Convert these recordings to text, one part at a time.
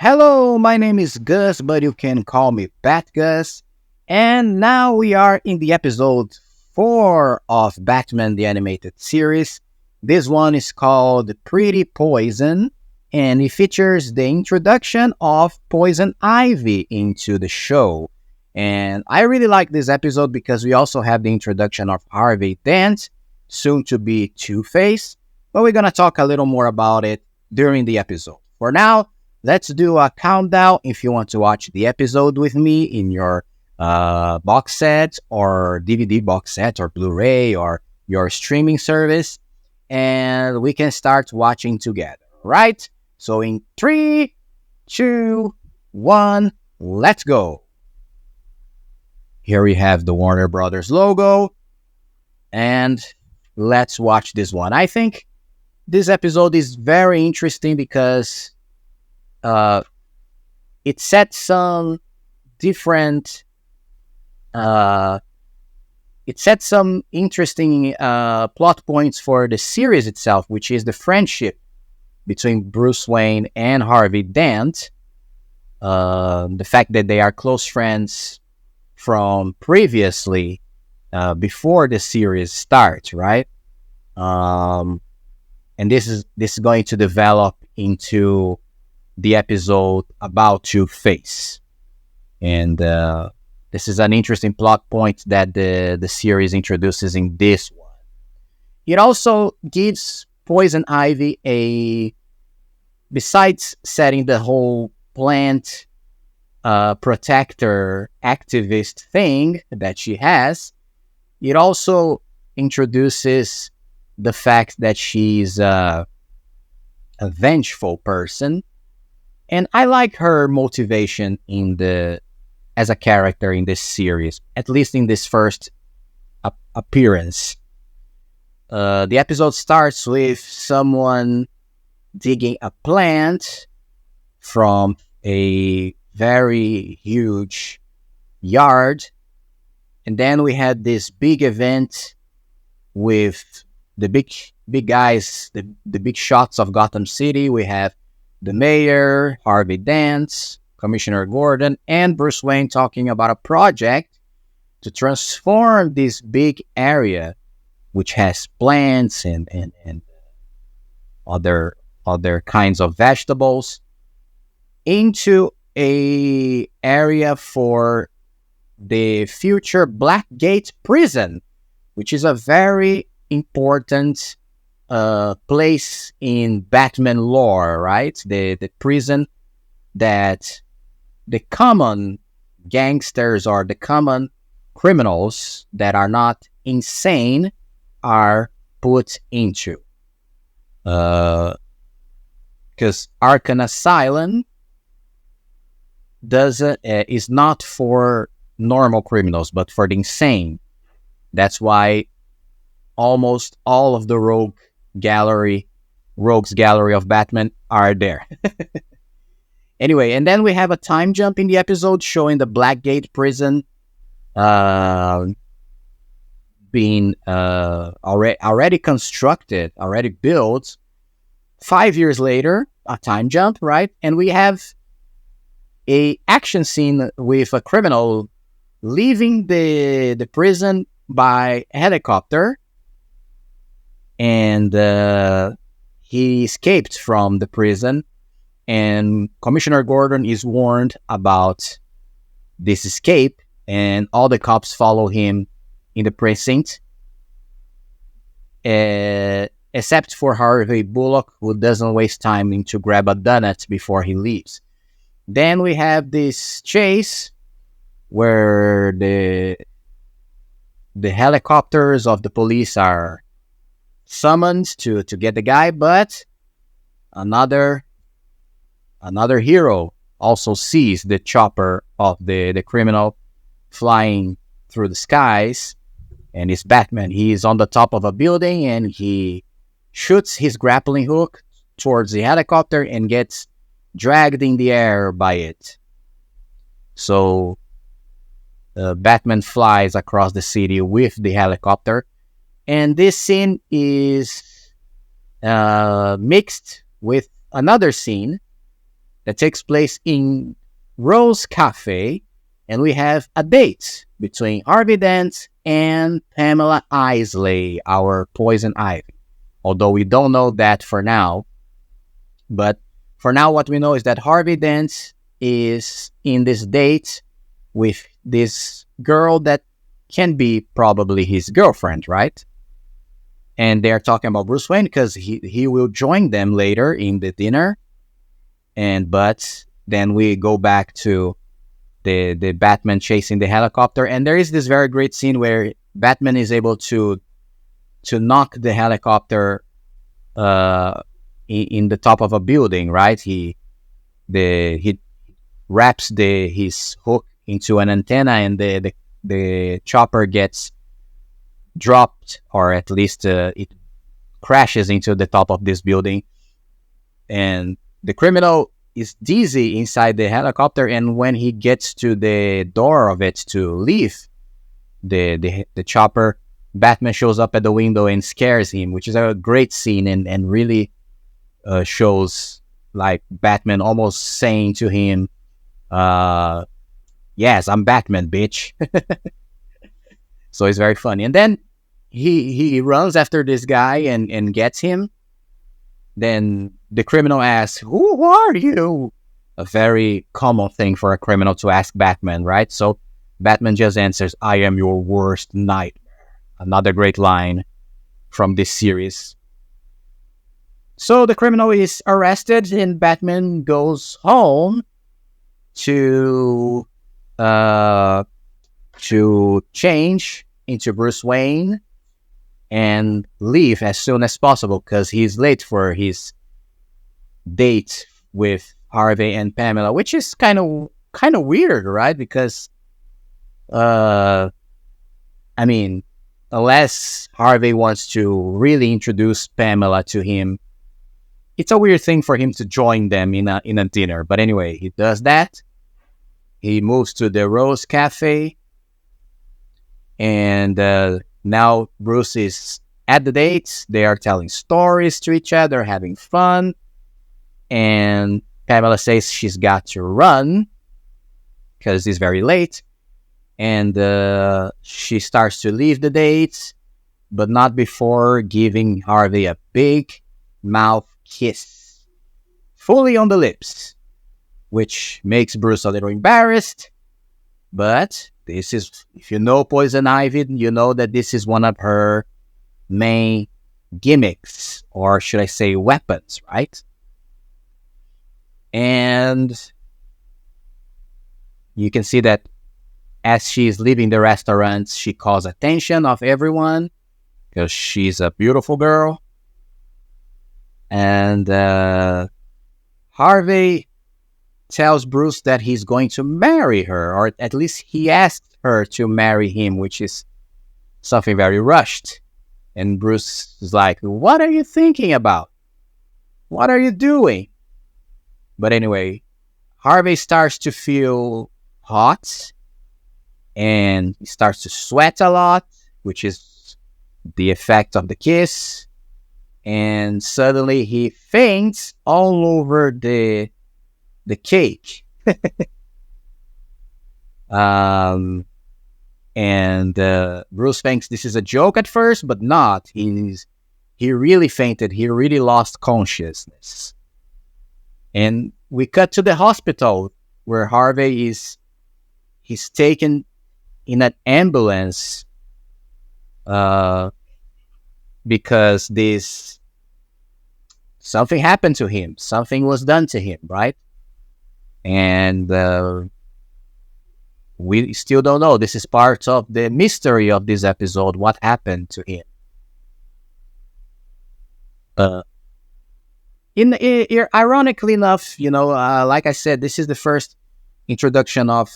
Hello, my name is Gus, but you can call me BATGUS. And now we are in the episode 4 of Batman the Animated Series. This one is called Pretty Poison, and it features the introduction of Poison Ivy into the show. And I really like this episode because we also have the introduction of Harvey Dent, soon to be Two-Face, but we're going to talk a little more about it during the episode. For now, let's do a countdown if you want to watch the episode with me in your box set or DVD box set or Blu-ray or your streaming service. And we can start watching together, right? So in 3, 2, 1, let's go. Here we have the Warner Brothers logo. And let's watch this one. I think this episode is very interesting because it sets some different interesting plot points for the series itself, which is the friendship between Bruce Wayne and Harvey Dent. The fact that they are close friends from previously, before the series starts, right? And this is going to develop into the episode about Two-Face. And this is an interesting plot point that the series introduces in this one. It also gives Poison Ivy besides setting the whole plant protector activist thing that she has, it also introduces the fact that she's a vengeful person. And I like her motivation as a character in this series, at least in this first appearance. The episode starts with someone digging a plant from a very huge yard. And then we had this big event with the big guys, the big shots of Gotham City. We have the mayor, Harvey Dent, Commissioner Gordon, and Bruce Wayne talking about a project to transform this big area, which has plants and other kinds of vegetables, into a area for the future Blackgate prison, which is a very important place in Batman lore, right? The prison that the common gangsters or the common criminals that are not insane are put into. Because Arkham Asylum is not for normal criminals, but for the insane. That's why almost all of the rogues gallery of Batman are there. Anyway, and then we have a time jump in the episode showing the Blackgate prison being already constructed, already built. 5 years later, a time jump, right? And we have a action scene with a criminal leaving the prison by helicopter. And he escaped from the prison, and Commissioner Gordon is warned about this escape, and all the cops follow him in the precinct, except for Harvey Bullock, who doesn't waste time to grab a donut before he leaves. Then we have this chase where the helicopters of the police are summoned to get the guy, but another hero also sees the chopper of the criminal flying through the skies, and it's Batman. He is on the top of a building, and he shoots his grappling hook towards the helicopter and gets dragged in the air by it. So Batman flies across the city with the helicopter. And this scene is mixed with another scene that takes place in Rose Cafe, and we have a date between Harvey Dent and Pamela Isley, our poison ivy. Although we don't know that for now. But for now, what we know is that Harvey Dent is in this date with this girl that can be probably his girlfriend, right? And they're talking about Bruce Wayne because he will join them later in the dinner. But then we go back to the Batman chasing the helicopter, and there is this very great scene where Batman is able to knock the helicopter in the top of a building, right? He wraps his hook into an antenna, and the chopper gets dropped, or at least it crashes into the top of this building, and the criminal is dizzy inside the helicopter, and when he gets to the door of it to leave the chopper, Batman shows up at the window and scares him, which is a great scene, and really shows like Batman almost saying to him, yes, I'm Batman, bitch. So it's very funny. And then he runs after this guy and gets him. Then the criminal asks, who are you? A very common thing for a criminal to ask Batman, right? So Batman just answers, I am your worst nightmare. Another great line from this series. So the criminal is arrested, and Batman goes home to change into Bruce Wayne and leave as soon as possible because he's late for his date with Harvey and Pamela, which is kind of weird, right? Because I mean, unless Harvey wants to really introduce Pamela to him, it's a weird thing for him to join them in a dinner. But anyway, he does that. He moves to the Rose Cafe, and now Bruce is at the date. They are telling stories to each other, having fun, and Pamela says she's got to run because it's very late, and she starts to leave the date, but not before giving Harvey a big mouth kiss, fully on the lips, which makes Bruce a little embarrassed. But this is, if you know Poison Ivy, you know that this is one of her main gimmicks, or should I say weapons, right? And you can see that as she's leaving the restaurant, she calls attention of everyone because she's a beautiful girl. And Harvey tells Bruce that he's going to marry her, or at least he asked her to marry him, which is something very rushed. And Bruce is like, what are you thinking about? What are you doing? But anyway, Harvey starts to feel hot, and he starts to sweat a lot, which is the effect of the kiss. And suddenly he faints all over the cake. And Bruce thinks this is a joke at first, but not. He really fainted. He really lost consciousness. And we cut to the hospital where Harvey he's taken in an ambulance because something happened to him. Something was done to him, right? And we still don't know. This is part of the mystery of this episode. What happened to him? Ironically enough, like I said, this is the first introduction of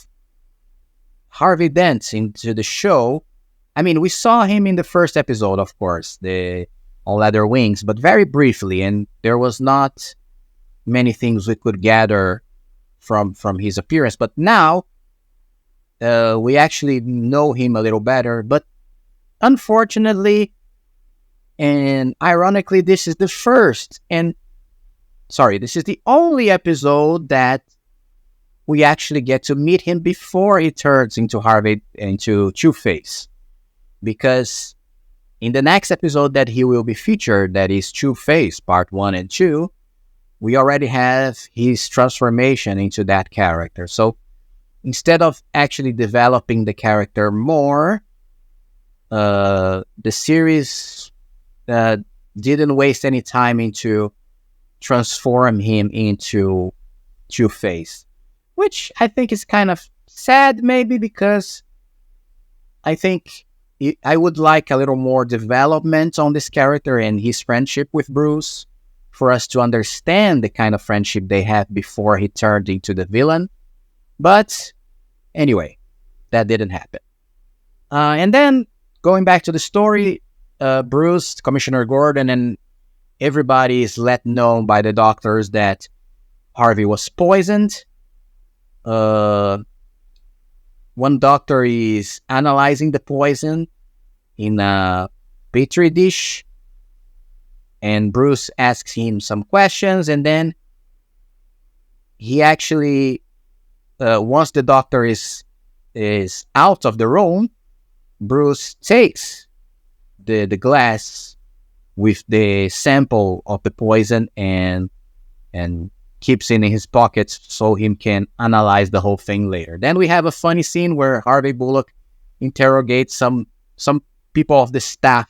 Harvey Dent into the show. I mean, we saw him in the first episode, of course, on Leather Wings, but very briefly, and there was not many things we could gather from his appearance. But now we actually know him a little better. But unfortunately and ironically, this is the first and sorry, this is the only episode that we actually get to meet him before he turns into Two-Face. Because in the next episode that he will be featured, that is Two-Face Part 1 and 2, we already have his transformation into that character. So instead of actually developing the character more, the series didn't waste any time into transform him into Two-Face, which I think is kind of sad, maybe, because I think I would like a little more development on this character and his friendship with Bruce for us to understand the kind of friendship they had before he turned into the villain. But anyway, that didn't happen. And then going back to the story, Bruce, Commissioner Gordon, and everybody is let know by the doctors that Harvey was poisoned. One doctor is analyzing the poison in a petri dish, and Bruce asks him some questions, and then he actually, once the doctor is out of the room, Bruce takes the glass with the sample of the poison and keeps it in his pocket so he can analyze the whole thing later. Then we have a funny scene where Harvey Bullock interrogates some people of the staff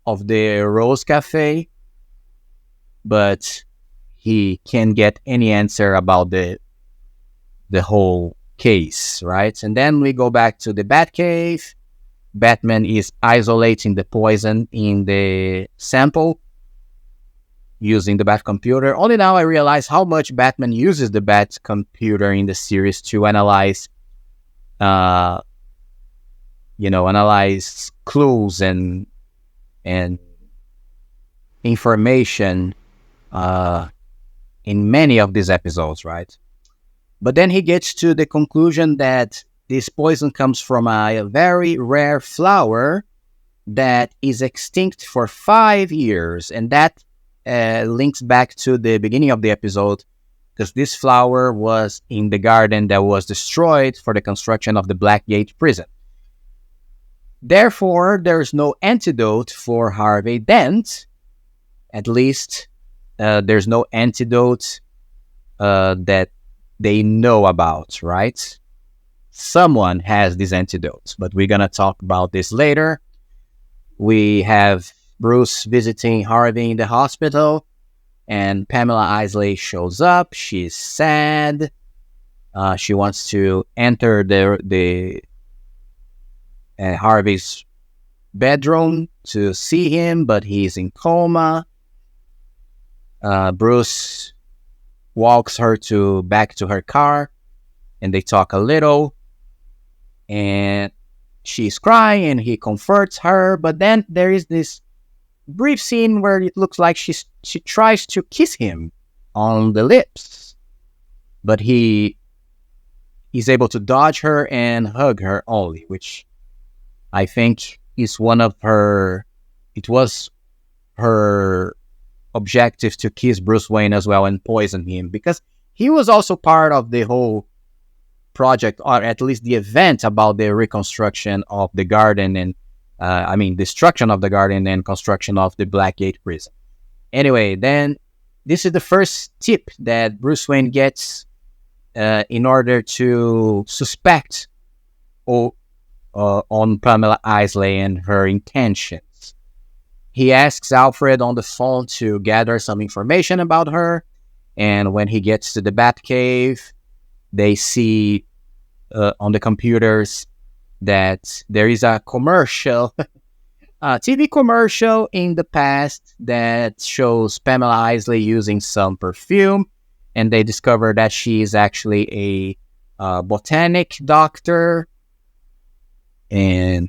of the Rose Cafe, but he can't get any answer about the whole case, right? And then we go back to the Batcave. Batman is isolating the poison in the sample using the Bat computer. Only now I realize how much Batman uses the Bat computer in the series to analyze, analyze clues and information in many of these episodes, right? But then he gets to the conclusion that this poison comes from a very rare flower that is extinct for 5 years, and that links back to the beginning of the episode, because this flower was in the garden that was destroyed for the construction of the Blackgate prison. Therefore, there's no antidote for Harvey Dent. At least, there's no antidote that they know about, right? Someone has this antidote, but we're going to talk about this later. We have Bruce visiting Harvey in the hospital, and Pamela Isley shows up. She's sad. She wants to enter the Harvey's bedroom to see him, but he's in coma. Bruce walks her back to her car, and they talk a little. And she's crying, and he comforts her. But then there is this brief scene where it looks like she tries to kiss him on the lips, but he is able to dodge her and hug her only, which I think is one of her. It was her objective to kiss Bruce Wayne as well and poison him, because he was also part of the whole project, or at least the event about the reconstruction of the garden and destruction of the garden and construction of the Blackgate prison. Anyway, then this is the first tip that Bruce Wayne gets in order to suspect on Pamela Isley and her intentions. He asks Alfred on the phone to gather some information about her, and when he gets to the Batcave, they see on the computers that there is a commercial, a TV commercial in the past that shows Pamela Isley using some perfume, and they discover that she is actually a botanic doctor, and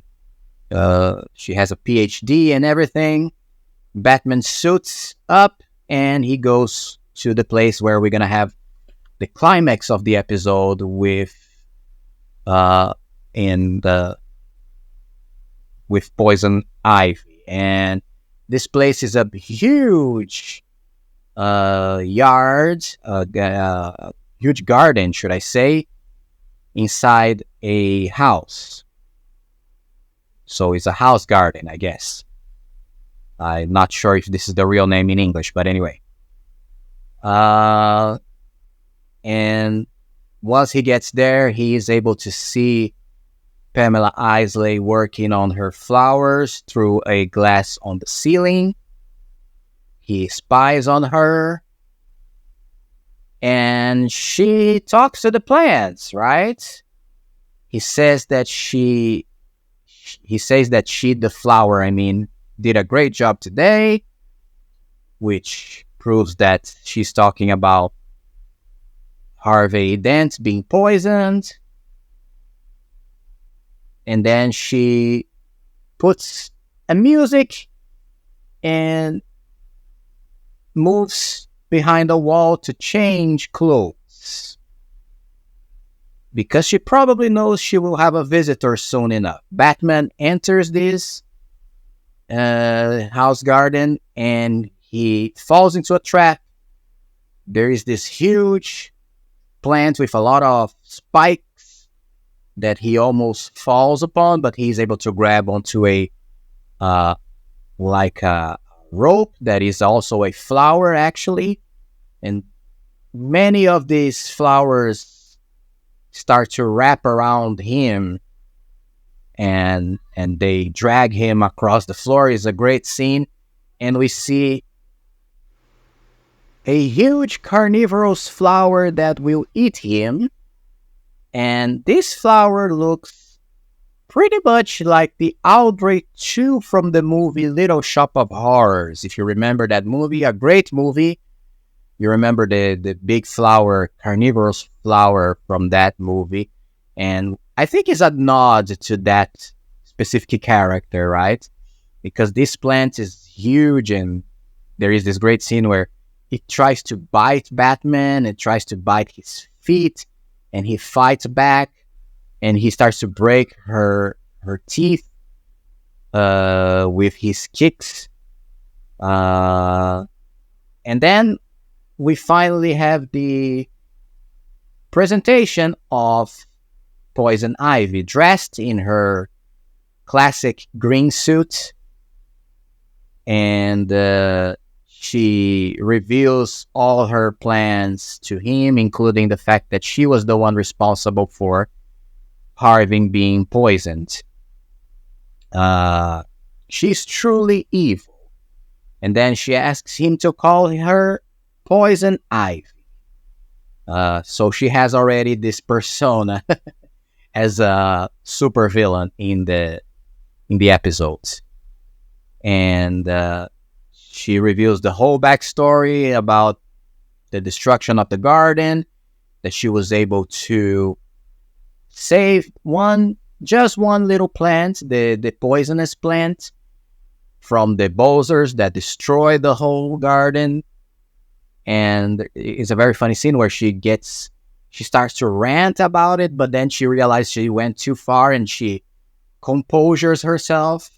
she has a PhD and everything. Batman suits up, and he goes to the place where we're going to have the climax of the episode with Poison Ivy. And this place is a huge yard, a huge garden, should I say, inside a house. So it's a house garden, I guess. I'm not sure if this is the real name in English, but anyway. And once he gets there, he is able to see Pamela Isley working on her flowers through a glass on the ceiling. He spies on her, and she talks to the plants, right? He says that she, the flower, did a great job today, which proves that she's talking about Harvey Dent being poisoned. And then she puts a music and moves behind a wall to change clothes, because she probably knows she will have a visitor soon enough. Batman enters this house garden and he falls into a trap. There is this huge plant with a lot of spikes that he almost falls upon, but he's able to grab onto a rope that is also a flower, actually. And many of these flowers start to wrap around him, and they drag him across the floor. It's a great scene. And we see a huge carnivorous flower that will eat him. And this flower looks pretty much like the Audrey 2 from the movie Little Shop of Horrors. If you remember that movie, a great movie. You remember the big flower, carnivorous flower from that movie. And I think it's a nod to that specific character, right? Because this plant is huge, and there is this great scene where it tries to bite Batman, it tries to bite his feet, and he fights back, and he starts to break her teeth with his kicks. And then we finally have the presentation of Poison Ivy, dressed in her classic green suit, and she reveals all her plans to him, including the fact that she was the one responsible for Harvey being poisoned. She's truly evil. And then she asks him to call her Poison Ivy. So she has already this persona as a supervillain in the episodes. And she reveals the whole backstory about the destruction of the garden, that she was able to save just one little plant, the poisonous plant, from the Bowsers that destroyed the whole garden. And it's a very funny scene where she starts to rant about it, but then she realizes she went too far, and she composes herself,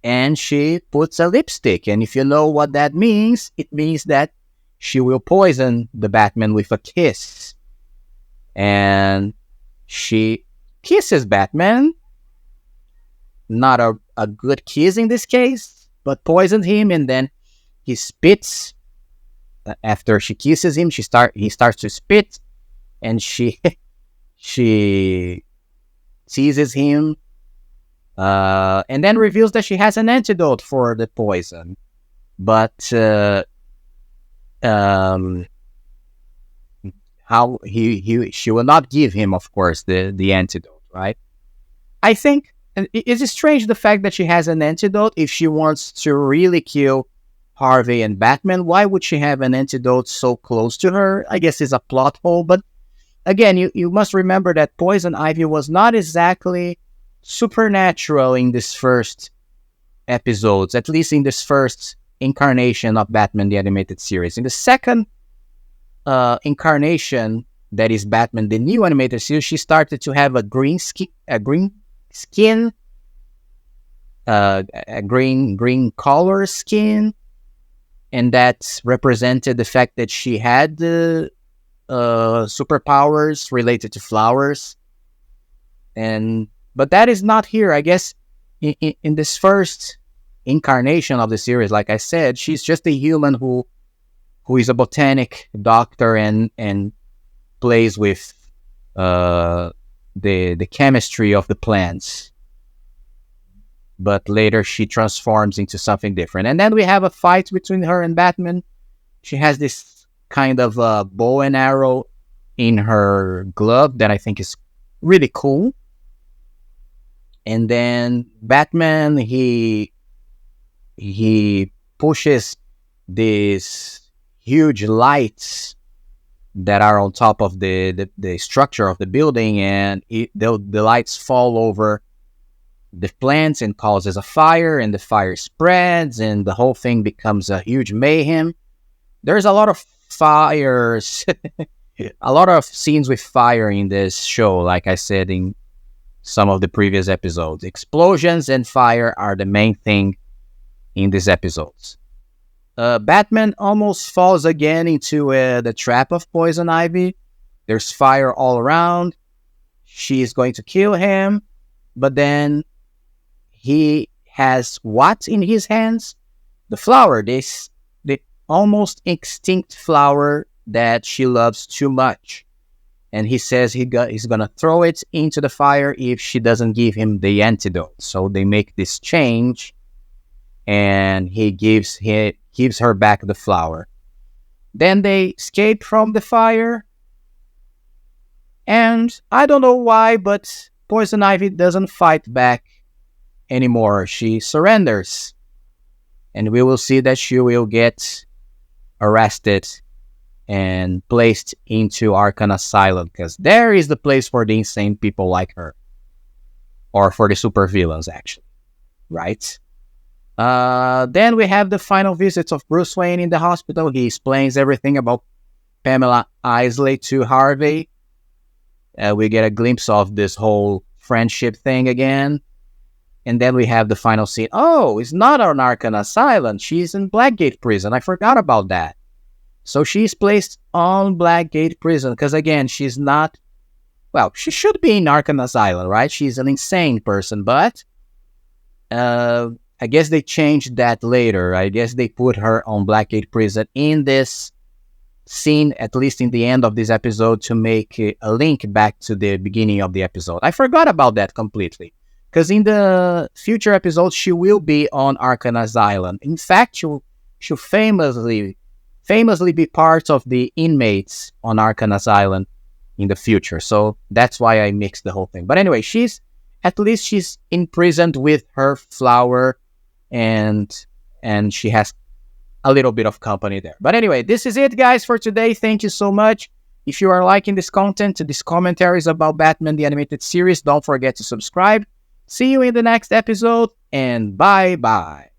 and she puts a lipstick. And if you know what that means, it means that she will poison the Batman with a kiss. And she kisses Batman. Not a good kiss in this case, but poisoned him, and then he spits. After she kisses him, he starts to spit, and she teases him, and then reveals that she has an antidote for the poison, but how she will not give him, of course, the antidote, right? I think it's strange, the fact that she has an antidote. If she wants to really kill Harvey and Batman, why would she have an antidote so close to her? I guess it's a plot hole. But again, you must remember that Poison Ivy was not exactly supernatural in this first episodes, at least in this first incarnation of Batman the Animated Series. In the second incarnation, that is Batman the New Animated Series, she started to have a green skin, a green color skin. and that represented the fact that she had the superpowers related to flowers. But that is not here. I guess in this first incarnation of the series, like I said, she's just a human who is a botanic doctor and plays with the chemistry of the plants. But later she transforms into something different. And then we have a fight between her and Batman. She has this kind of bow and arrow in her glove that I think is really cool. And then Batman, he pushes these huge lights that are on top of the structure of the building, and the lights fall over the plants and causes a fire, and the fire spreads, and the whole thing becomes a huge mayhem. There's a lot of fires, a lot of scenes with fire in this show, like I said in some of the previous episodes. Explosions and fire are the main thing in these episodes. Batman almost falls again into the trap of Poison Ivy. There's fire all around. She's going to kill him, but then he has what in his hands? The flower, the almost extinct flower that she loves too much. And he says he's going to throw it into the fire if she doesn't give him the antidote. So they make this change, and he gives her back the flower. Then they escape from the fire. And I don't know why, but Poison Ivy doesn't fight back anymore. She surrenders. And we will see that she will get arrested and placed into Arkham Asylum, because there is the place for the insane people like her. Or for the supervillains, actually. Right? Then we have the final visits of Bruce Wayne in the hospital. He explains everything about Pamela Isley to Harvey. We get a glimpse of this whole friendship thing again. And then we have the final scene. Oh, it's not on Arkham Asylum. She's in Blackgate Prison. I forgot about that. So she's placed on Blackgate Prison because, again, she's not... Well, she should be in Arkham Asylum, right? She's an insane person, but... I guess they changed that later. I guess they put her on Blackgate Prison in this scene, at least in the end of this episode, to make a link back to the beginning of the episode. I forgot about that completely. Because in the future episodes, she will be on Arkham Asylum. In fact, she'll famously be part of the inmates on Arkham Asylum in the future. So that's why I mixed the whole thing. But anyway, she's imprisoned with her flower, and she has a little bit of company there. But anyway, this is it, guys, for today. Thank you so much. If you are liking this content, these commentaries about Batman the Animated Series, don't forget to subscribe. See you in the next episode, and bye-bye.